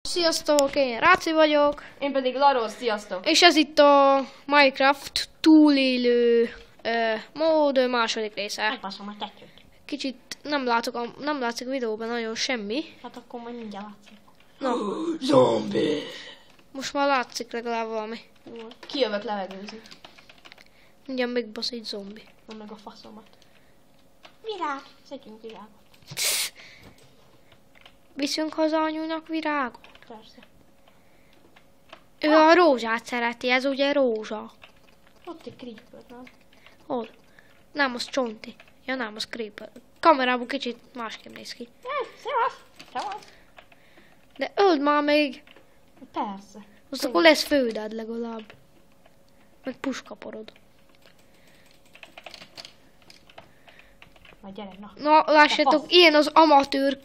Sziasztok, én Ráci vagyok. Én pedig Laros, sziasztok! És ez itt a Minecraft túlélő mód második része. Megbasszom a kettőt. Kicsit nem látszik a videóban nagyon semmi. Hát akkor majd mindjárt látszik. Na, Zombi! most már látszik legalább valami. Kijövök levegőzni. Mindjárt megbasz egy zombi. Van meg a faszomat. Virág! Szedjünk virágot. Viszünk haza anyunak virágot. Persze. Ő a rózsát szereti, ez ugye rózsa. Ott egy creeper, nem? Hol? Nem, az csonti. Ja nem, az creeper. Kamerában kicsit másképp néz ki. Szevasz! Szevasz! De öld már még! Persze. Azt akkor lesz főded legalább. Meg puskaporod. Na gyere, na. Na, lássátok, ilyen az amatőr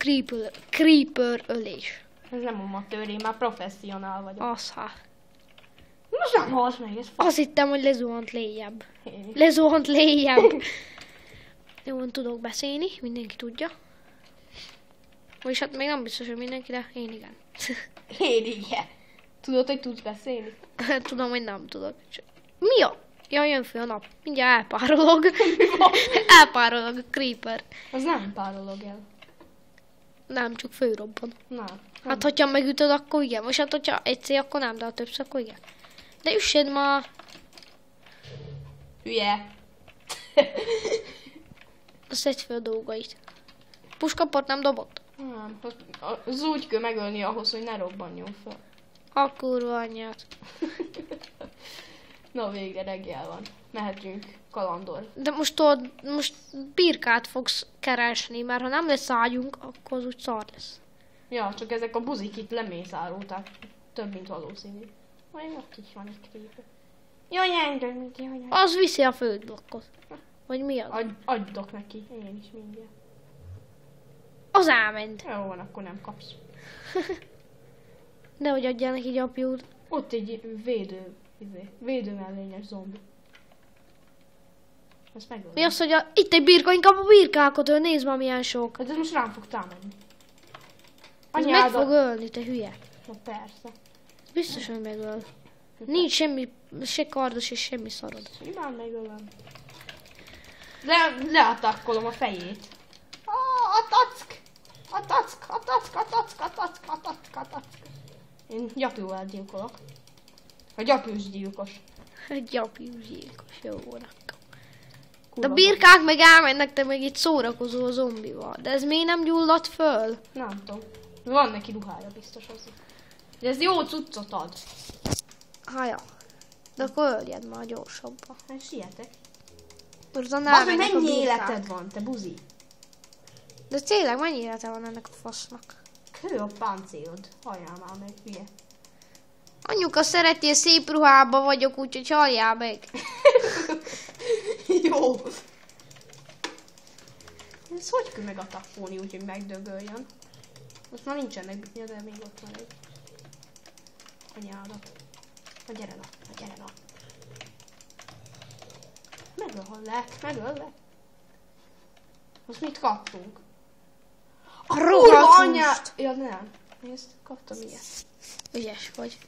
creeper ölés. Ez nem amatőr, én már professzionál vagyok. Az hát. Most nem halsz meg, ez fasz. Azt hittem, hogy lezuhant léjjebb. Én is. Lezuhant léjjebb. Jó, tudok beszélni, mindenki tudja. Vagyis hát még nem biztos, hogy mindenki, de én igen. Én igen. Tudod, hogy tudsz beszélni? Tudom, hogy nem tudok. Mi a? Ja, jön fel a nap. Mindjárt elpárolog. Elpárolog a creeper. Az nem párolog el. Nem, csak fölrobban. Na. Hát, hogyha megütöd, akkor igen. Most hát, hogyha egyszer, akkor nem, de ha többször, akkor igen. De üssed már. Hülye. Azt egy fel a dolgait. Puskaport nem dobott? Nem, az úgy kell megölni ahhoz, hogy ne robbanjon fel. A kurva anyját. Na végre reggel van. Mehetünk kalandor. De most tudod, most birkát fogsz keresni, mert ha nem lesz ágyunk, akkor az úgy szar lesz. Ja, csak ezek a buzik itt lemészárolták. Több, mint valószínű. Majd ott is van egy creeper. Jaj, engedj, jaj. Az viszi a földblokkot. Vagy mi az? Adjak neki, én is mindjárt. Az elment. Jó van, akkor nem kapsz. De hogy adjál neki gyapjút. Ott egy védőmellényes zombi. Ezt megölöm. Mi az, hogy itt egy birka, inkább a birkákat öl, nézd már milyen sok. Hát ez most rám fog támadni. Ez meg fog ölni, te hülye. Na persze. Biztos, hogy megöl. Nincs semmi, se kardos és semmi szarod. Simán megölöm. Leatakkolom a fejét. A tack! A tack! A tack! A tack! A tack! A tack! A tack! Én gyapjúval gyilkolok. A gyapjús gyilkos. Gyapjús gyilkos, jó van akkor. De Kurva a birkák meg elmennek, te meg itt szórakozó a zombival. De ez miért nem gyulladt föl? Nem tudom. Van neki ruhája biztos az. De ez jó cuccot ad. Haja. De akkor öljed már gyorsabban. Hát sietek. Aztán Bazd, hogy elmennek a mennyi birkák. életed van, te buzi? De tényleg mennyi élete van ennek a fasznak? Kő a páncélod. Halljál már meg, hülye. Anyuka szereti, szép ruhába vagyok, úgyhogy halljál meg. Jó. Ez hogy kell megatapolni úgy, hogy megdögöljön? Most már nincsenek bitnya, de még ott van egy. Anyádat. Na gyere na, na gyere na. Megöllek. Most mit kaptunk? A Kurva rohadt anyá! húst. Ja nem. Nézd, kaptam ilyet. Ügyes vagy.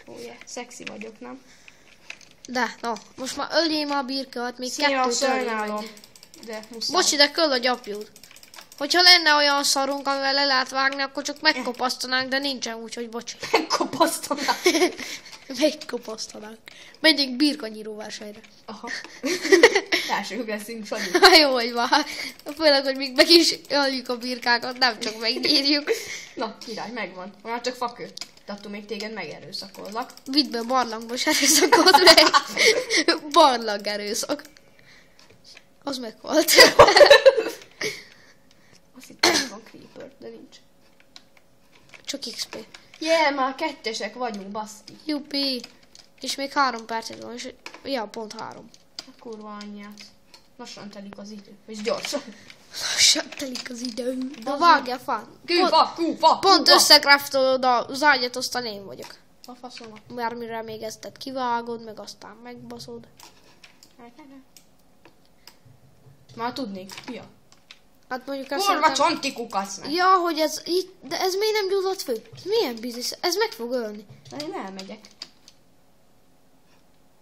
Ó, yeah. Szexi vagyok, nem? De, na, most már öljél már a birkát, még Szia, kettőt sajnálom. öljél. De muszáj. Bocs, ide köll a gyapjút. Hogyha lenne olyan szarunk, amivel le lehet vágni, akkor csak megkopasztanánk, de nincsen, úgyhogy bocs. Megkopasztanám. Megkopasztanánk. Menjünk birkanyíró versenyre. Aha. Elsők leszünk, Sanyi. Ha jó, hogy van. Főleg, hogy még meg is öljük a birkákat, nem csak megnyírjuk. Na, király, megvan. Már csak fakő. De attól még téged megerőszakollak. Vidd be a barlangba, és erőszakot meg. Barlang erőszak. Az meghalt. Azt hittem, hogy van creeper, de nincs. Csak XP. Már kettesek vagyunk, baszki. Jupi. És még 3 percet van, és ja, pont 3. A kurva anyját. Lassan telik az idő. És gyorsan. Lassan telik az idő. De vágja fan. Kúfa. Pont összekraftolod az ágyat, aztán én vagyok. A faszomat. Már mire még ezt kivágod, meg aztán megbaszod. Már tudnék. Ja. Hát mondjuk azt Kurva szerintem... csonti kukac meg. Ja, hogy ez így... De ez miért nem gyulladt föl? Ez milyen biznisz? Ez meg fog ölni. De én elmegyek.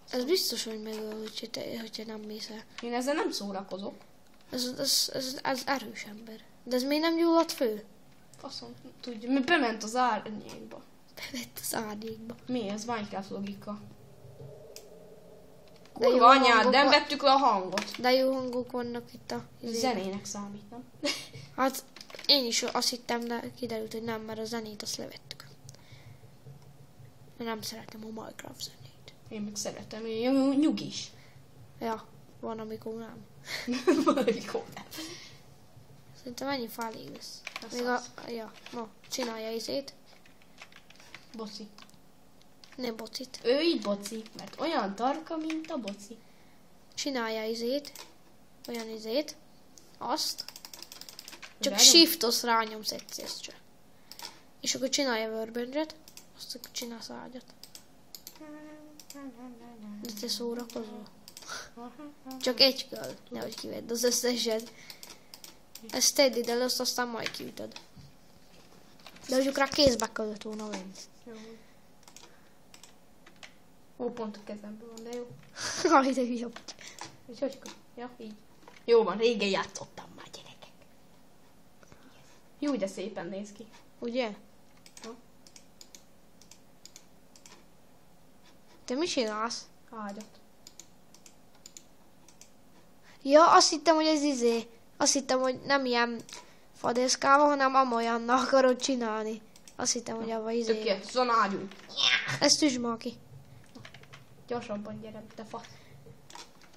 Ez biztos, hogy megöl, hogyha nem mész el. Én ezzel nem szórakozok. Ez erős ember. De ez miért nem gyulladt föl? Faszom, tudja, mert bement az árnyékba. Bevett az árnyékba. Mi ez? Minecraft logika. De jó Kurva anyád, hangok nem van- vettük le a hangot. De jó hangok vannak itt a... Zenének számít, nem? Hát én is azt hittem, de kiderült, hogy nem, mert a zenét azt levettük. Mert nem szeretem a Minecraft zenét. Én meg szeretem, én nyugis. Ja, van amikor nem. Valamikor nem. Szerintem ennyi fa elég lesz. Az Még az. ja, ma csinálja izét. Boci. Nem bocit. Ő így boci, mert olyan tarka, mint a boci. Csinálja izét. Olyan izét. Azt. Csak Ránom? shift-osz rányomsz egyszer csak. És akkor csinálja workbench-et. Azt akkor csinálsz ágyat. De te szórakozol. Csak egy kell, nehogy kivedd az összeset. Ezt tedd ide le, azt aztán majd kiütöd. De mondjuk rá kézbe kellett volna venni. Jó. Ó, pont a kezemben van, de jó. Aj, de hülye vagy. És hogy? Ja, így. Jó van, régen játszottam már, gyerekek. Jó, de szépen néz ki. Ugye? Ha? Te mi csinálsz? Ágyat. Ja, azt hittem, hogy ez izé. Azt hittem, hogy nem ilyen fadészkával, hanem amolyannak akarod csinálni. Azt hittem, hogy abban izé. Tökéletes, van ágyunk. Ezt tűzd már ki. Gyorsabban gyere, te fasz.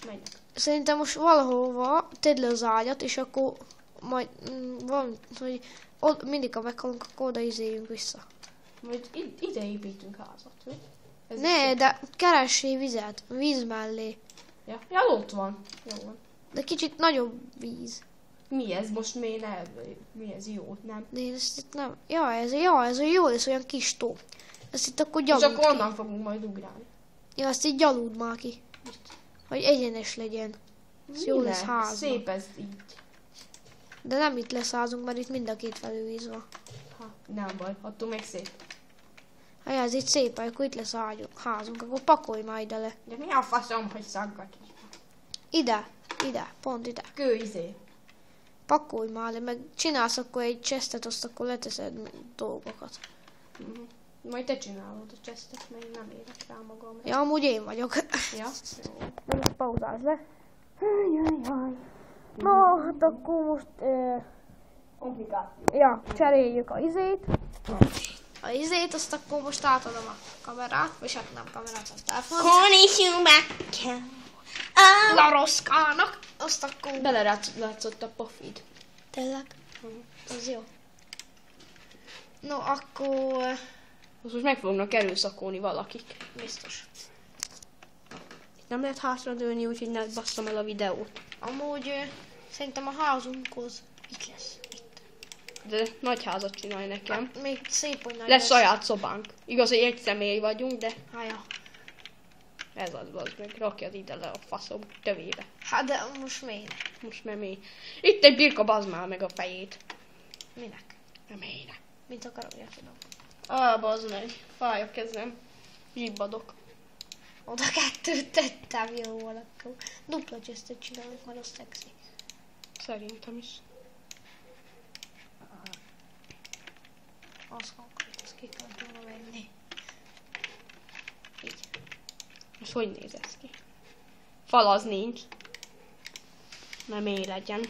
Menjek. Szerintem most valahova tedd le az ágyat, és akkor majd van, hogy ott mindig, ha meghalunk, akkor oda izéljünk vissza. Majd ide építünk házat, jó? Ez Ne, de keressél vizet, víz mellé. Ja, ott van. Jó van. De kicsit nagyobb víz. Mi ez most miért ne? Mi ez jó, nem? De én ezt itt nem... Ja, ez jó lesz, olyan kis tó. Ezt itt akkor És gyalud akkor ki. onnan fogunk majd ugrálni. Ja, ezt így gyalud már ki. Hogy egyenes legyen. Ez jó lesz házban. Szép ez így. De nem itt lesz házunk, mert itt mind a két felülvíz van. Ha, nem baj, attól meg szép. Ha ez itt szép, akkor itt lesz házunk, akkor pakolj már ide le. De mi a faszom, hogy szaggat? Ide, pont ide. Kő izé. Pakolj már le, meg csinálsz akkor egy chestet, azt akkor leteszed dolgokat. Mhm. Majd te csinálod a chestet, mert én nem érek rá magam. Ja, amúgy én vagyok. Ja? Jó. De most pauzázz le. Jaj. No, hát akkor most... Komplikáció. Ja, cseréljük a izét. A izét, azt akkor most átadom a kamerát, vagy hát nem kamerát, a telefont. Konnichiwa. Laroszkának, azt akkor... Belelátszott a pofid. Tényleg? Az jó. No, akkor... Most meg fognak erőszakolni valakik. Biztos. Itt nem lehet hátradőlni, úgyhogy ne basszam el a videót. Amúgy szerintem a házunkhoz itt lesz. Itt. De nagy házat csinálj nekem. Hát, még szép, hogy nagy Lesz saját szobánk. Igaz, hogy egy személy vagyunk, de Hája. ez az meg. Rakjad ide le a faszom tövébe. Hát de most miért? Most nem én. Itt egy birka, bazd már meg a fejét. Minek? Nem én. Mint akarom, tudom. Bazd meg. Fáj a kezem. Zsibbadok. Oda kettőt tettem, jó van akkor. Dupla chestet csinálunk, mert az szexi. Szerintem is. Azt ki kell volna venni. Így. Most hogy néz ez ki? Fal az nincs. Nem én legyen.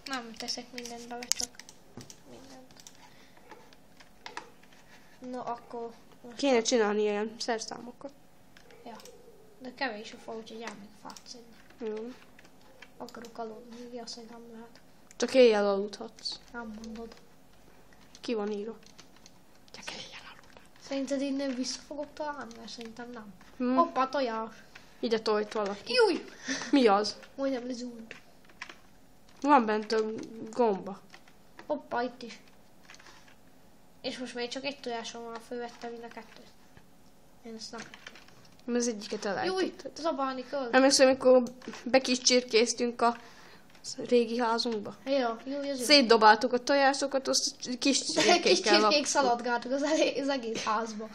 Nem teszek mindent bele, csak mindent. No, akkor... Most Kéne csinálni ilyen szerszámokat. Ja. De kevés a fa, úgyhogy elmegyek fát szedni. Jó. Akarok aludni, mi azt, hogy nem lehet. Csak éjjel aludhatsz. Nem mondod. Ki van írva? Csak éjjel aludhatsz. Szerinted innen vissza fogok találni? Mert szerintem nem. Hm. Hoppá, tojás. Ide tojt valaki. Júj! Mi az? Majdnem lezúlt. Van bent a gomba. Hoppá, itt is. És most még csak egy tojásom van, fölvettem mind a kettőt. Én ezt nem Az egyiket Júj, elejtetted. zabálni kell. Emlékszem, amikor bekiscsirkéztünk a régi házunkba. Ja, jó, ez jó. Szétdobáltuk a tojásokat, azt kis Kis csirkékkel csirkék szaladgáltuk az egész házba.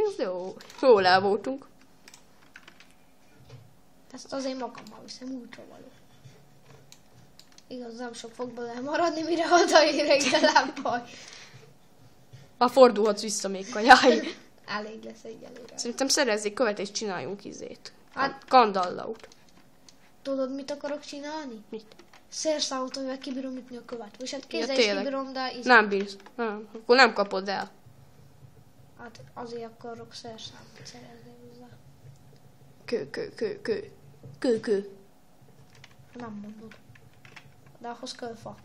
Ez jó. Jól el voltunk. Ezt azért magammal viszem, útra való. Igaz, nem sok fog bele maradni, mire odaérek, de nem baj. Ha fordulhatsz vissza még kajái. Elég lesz egyelőre. Szerintem szerezzék követ és csináljunk izét. Hát- Kandallaut. Tudod, mit akarok csinálni? Mit? Szerszámot, amivel kibírom ütni a követ. És hát kézzel Ja, is tényleg. kibírom, de Nem bírsz. Nem. Akkor nem kapod el. hát azért akarok szerszámot szerezni hozzá. Kő. Nem mondod. De ahhoz kell fa.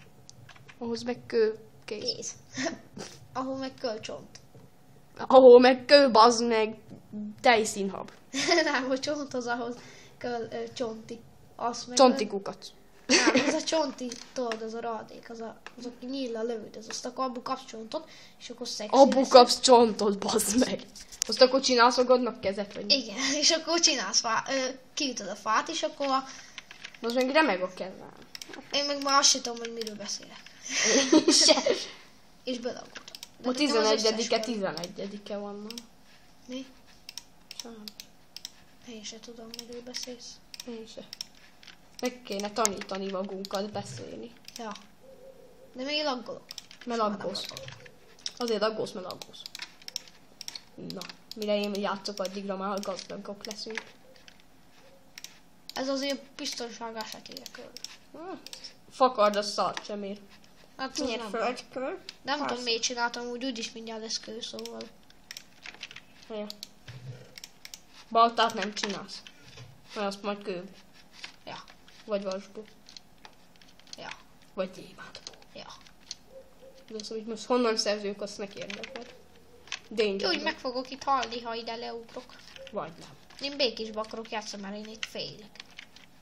Ahhoz meg kő. Kész. Kész. Ahol meg kell csont. Ahol meg kő, bazd meg tejszínhab. Nem, a csonthoz ahhoz kell csonti. Azt meg Csonti kukac. Nem, ez a csonti, tudod, az a radék, az aki nyíllal lövöd, azt akkor abból kapsz csontot, és akkor szexi Abból lesz. kapsz csontot, bazd meg. Azt akkor csinálsz magadnak kezet, vagy? Igen, és akkor csinálsz kiütöd a fát, és akkor Az meg remeg a kezem. én meg már azt sem tudom, hogy miről beszélek. Se. És belagoltam. De Ma nekem az összes 11-e, van. 11-e van ma. Mi? Sem. Én sem tudom, miről beszélsz. Én se. Meg kéne tanítani magunkat beszélni. Ja. De még laggolok. Mert Soha nem aggódsz. laggolok. Azért aggódsz, mert aggódsz. Na, mire én játszok, addigra már gazdagok leszünk. Ez azért biztonság esetére kell. Fakard a szart sem ér. Hát az nem. földkör? Nem tudom, miért csináltam, úgyis mindjárt lesz kő, szóval. Ja. Baltát nem csinálsz. Mert azt majd kő. Ja. Vagy vasból. Ja. Vagy gyémántból. Ja. De azt, hogy most honnan szerzünk, azt ne kérdek meg. Danger. Úgy meg fogok itt halni, ha ide leugrok. Vagy nem. Én békésbe akarok játszani, mert én itt félek.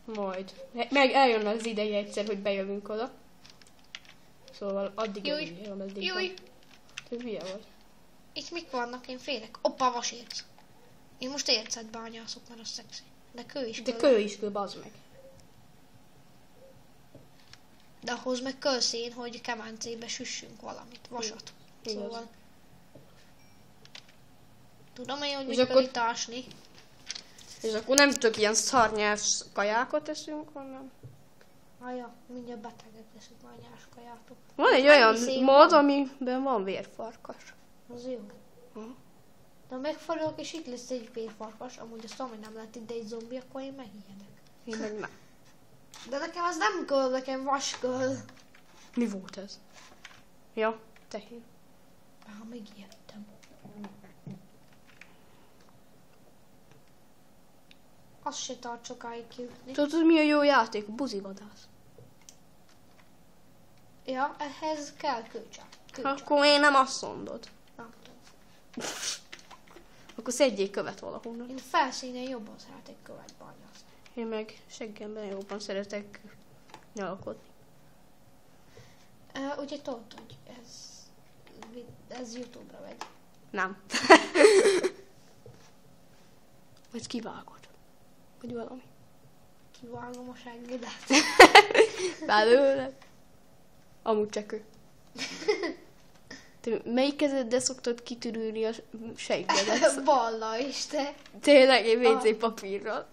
Majd. Meg eljön az ideje egyszer, hogy bejövünk oda. Szóval addig Júj. jön az ideje. Júj, Te hülye vagy. itt mik vannak? Én félek. Oppa, vasérc. Én most ércet bányászok, mert az szexi. De kő is De kell. kő is kő, bazd meg. De ahhoz meg kőszén, hogy kemencébe süssünk valamit, vasat. Igaz. Szóval. Tudom én, hogy És mit kell akkor- itt ásni. És akkor nem csak ilyen szarnyás kajákat eszünk, hanem... Ja, mindjárt betegek leszünk bányás kajátok. Van egy Mennyi olyan szén mód, van? amiben van vérfarkas. Az jó. De ha megfordulok, és itt lesz egy vérfarkas, amúgy azt tudom, hogy nem lehet itt, de egy zombi, akkor én megijedek. Én meg nem. De nekem az nem kell, nekem vas kell. Mi volt ez? Ja, tehén. Megijedtem. Azt se tart sokáig kiütni. Tudod, mi a jó játék? A buzivadász. Ja, ehhez kell kőcsák. Akkor én nem azt mondod. Nem tudom. Akkor szedjék követ valahonnan. Én felszínen jobban szeretek követ bányászni. Én meg seggemben jobban szeretek nyalakodni. Ugye tudod, hogy ez YouTube-ra megy. Nem. Vagy kivágod. Vagy valami. Kivágom a seggedet. Belőle. Amúgy csak ő. Te melyik kezeddel szoktad kitürülni a seggedet? Balla is, te. Tényleg, én WC papírral.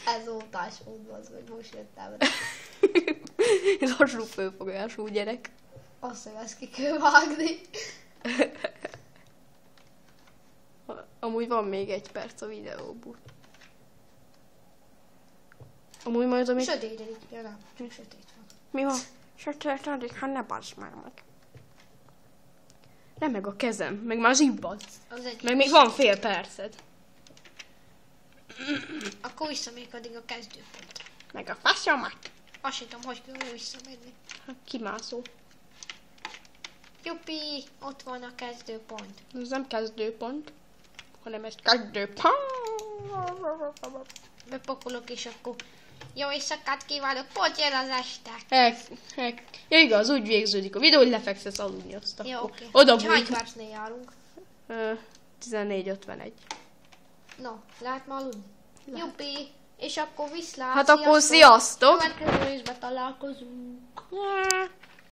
Ez ótásmód az, hogy most jöttem rá. Lassú fölfogású gyerek. Azt, hogy ezt ki kell vágni. Amúgy van még 1 perc a videóból. Amúgy majd amíg... Sötétedik, ja nem, csak sötét van. Mi van? Sötétedik, ha ne bassz már meg. Nem meg a kezem, meg már zsibbadsz. Az egy. Meg még van fél perced. Akkor visszamegyek addig a kezdőpontra. Meg a faszomat. Azt sem tudom, hogy kell visszamenni. Kimászó. Juppi, ott van a kezdőpont. Ez nem kezdőpont, hanem ez kezdőpont. Bepakolok és akkor jó éjszakát kívánok, pont jön az este. Ja, igaz, úgy végződik a videó, hogy lefekszesz aludni azt Jó, akkor. oké. Oda Hány bújik. percnél járunk? 14:51. No, lehet már aludni? Juppi. És akkor viszlát. Hát akkor sziasztok! Következő részben találkozunk.